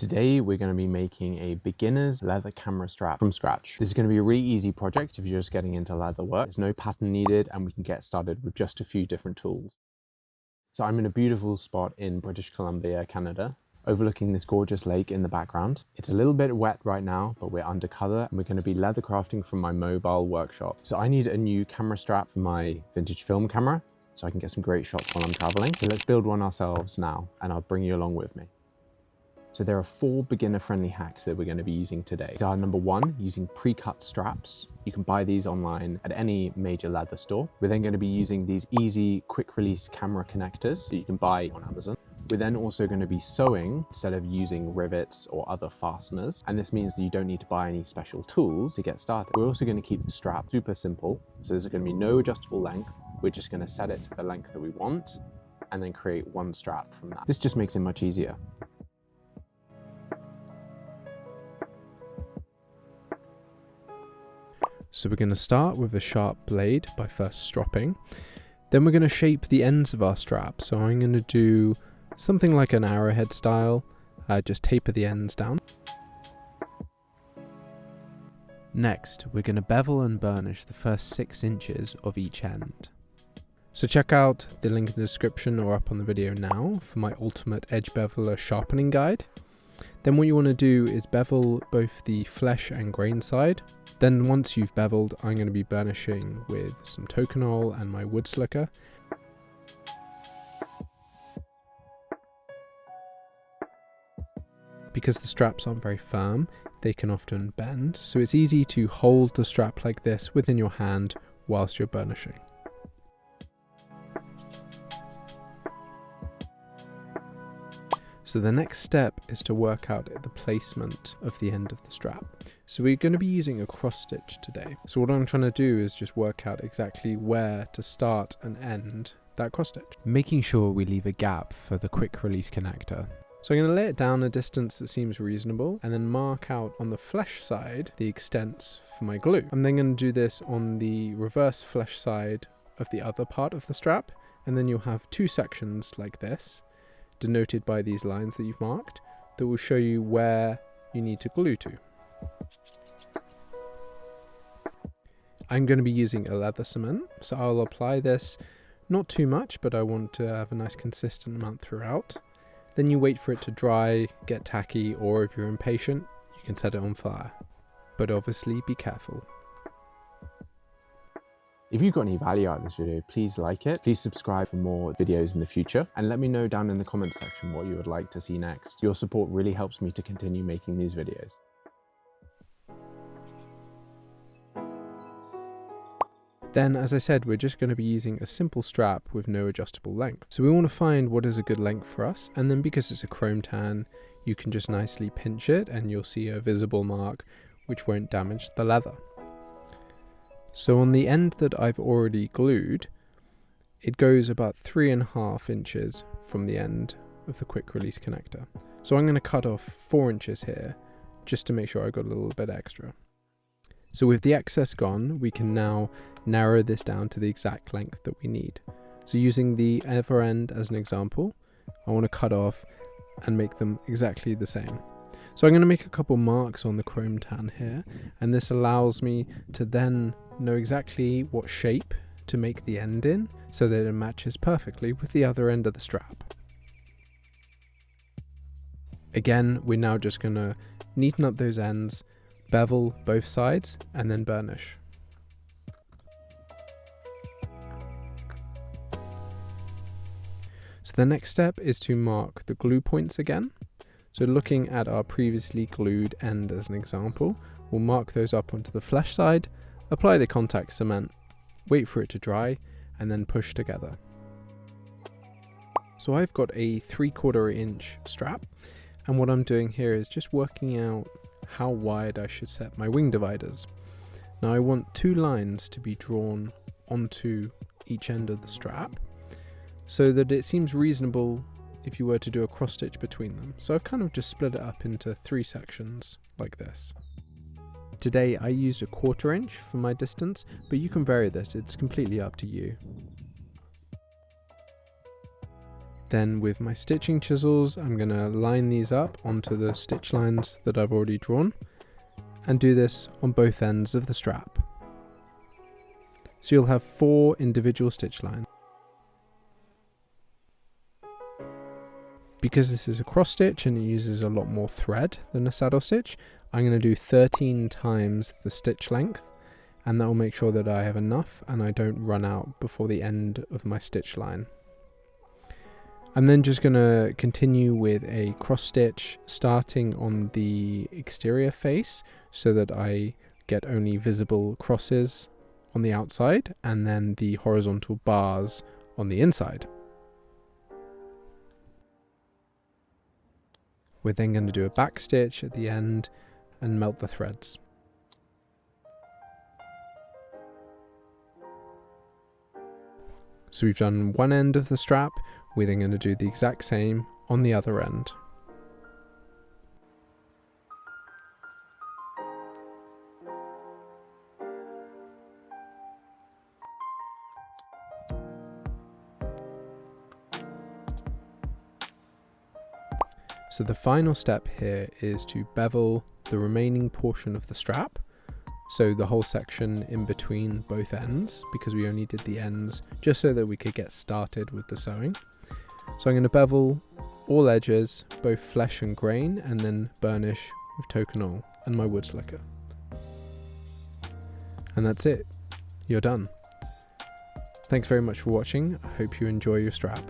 Today we're going to be making a beginner's leather camera strap from scratch. This is going to be a really easy project if you're just getting into leather work. There's no pattern needed and we can get started with just a few different tools. So I'm in a beautiful spot in British Columbia, Canada, overlooking this gorgeous lake in the background. It's a little bit wet right now, but we're undercover and we're going to be leather crafting from my mobile workshop. So I need a new camera strap for my vintage film camera so I can get some great shots while I'm traveling. So let's build one ourselves now and I'll bring you along with me. So there are 4 beginner-friendly hacks that we're going to be using today. So number 1, using pre-cut straps. You can buy these online at any major leather store. We're then going to be using these easy, quick-release camera connectors that you can buy on Amazon. We're then also going to be sewing instead of using rivets or other fasteners. And this means that you don't need to buy any special tools to get started. We're also going to keep the strap super simple. So there's going to be no adjustable length. We're just going to set it to the length that we want and then create one strap from that. This just makes it much easier. So we're going to start with a sharp blade by first stropping. Then we're going to shape the ends of our strap. So I'm going to do something like an arrowhead style, just taper the ends down. Next, we're going to bevel and burnish the first 6 inches of each end. So check out the link in the description or up on the video now for my ultimate edge beveler sharpening guide. Then what you want to do is bevel both the flesh and grain side. Then once you've beveled, I'm going to be burnishing with some toconol and my wood slicker. Because the straps aren't very firm, they can often bend, so it's easy to hold the strap like this within your hand whilst you're burnishing. So the next step is to work out the placement of the end of the strap. So we're going to be using a cross stitch today. So what I'm trying to do is just work out exactly where to start and end that cross stitch, making sure we leave a gap for the quick release connector. So I'm going to lay it down a distance that seems reasonable and then mark out on the flesh side the extents for my glue. I'm then going to do this on the reverse flesh side of the other part of the strap, and then you'll have 2 sections like this, denoted by these lines that you've marked, that will show you where you need to glue to. I'm going to be using a leather cement, so I'll apply this not too much, but I want to have a nice consistent amount throughout. Then you wait for it to dry, get tacky, or if you're impatient, you can set it on fire. But obviously be careful. If you got any value out of this video, please like it. Please subscribe for more videos in the future. And let me know down in the comment section what you would like to see next. Your support really helps me to continue making these videos. Then, as I said, we're just going to be using a simple strap with no adjustable length. So we want to find what is a good length for us. And then because it's a chrome tan, you can just nicely pinch it and you'll see a visible mark which won't damage the leather. So on the end that I've already glued, it goes about 3.5 inches from the end of the quick release connector. So I'm going to cut off 4 inches here, just to make sure I got a little bit extra. So with the excess gone, we can now narrow this down to the exact length that we need. So using the other end as an example, I want to cut off and make them exactly the same. So I'm going to make a couple marks on the chrome tan here, and this allows me to then know exactly what shape to make the end in so that it matches perfectly with the other end of the strap. Again, we're now just going to neaten up those ends, bevel both sides, and then burnish. So the next step is to mark the glue points again. So looking at our previously glued end as an example, we'll mark those up onto the flesh side, apply the contact cement, wait for it to dry, and then push together. So I've got a 3/4 inch strap, and what I'm doing here is just working out how wide I should set my wing dividers. Now I want 2 lines to be drawn onto each end of the strap, so that it seems reasonable if you were to do a cross stitch between them. So I've kind of just split it up into 3 sections like this. Today I used a 1/4 inch for my distance, but you can vary this, it's completely up to you. Then with my stitching chisels, I'm going to line these up onto the stitch lines that I've already drawn and do this on both ends of the strap. So you'll have 4 individual stitch lines. Because this is a cross stitch and it uses a lot more thread than a saddle stitch, I'm going to do 13 times the stitch length, and that will make sure that I have enough and I don't run out before the end of my stitch line. I'm then just going to continue with a cross stitch starting on the exterior face so that I get only visible crosses on the outside and then the horizontal bars on the inside. We're then going to do a back stitch at the end and melt the threads. So we've done one end of the strap, we're then going to do the exact same on the other end. So the final step here is to bevel the remaining portion of the strap, so the whole section in between both ends, because we only did the ends just so that we could get started with the sewing. So I'm going to bevel all edges, both flesh and grain, and then burnish with token oil and my wood slicker. And that's it, you're done. Thanks very much for watching, I hope you enjoy your strap.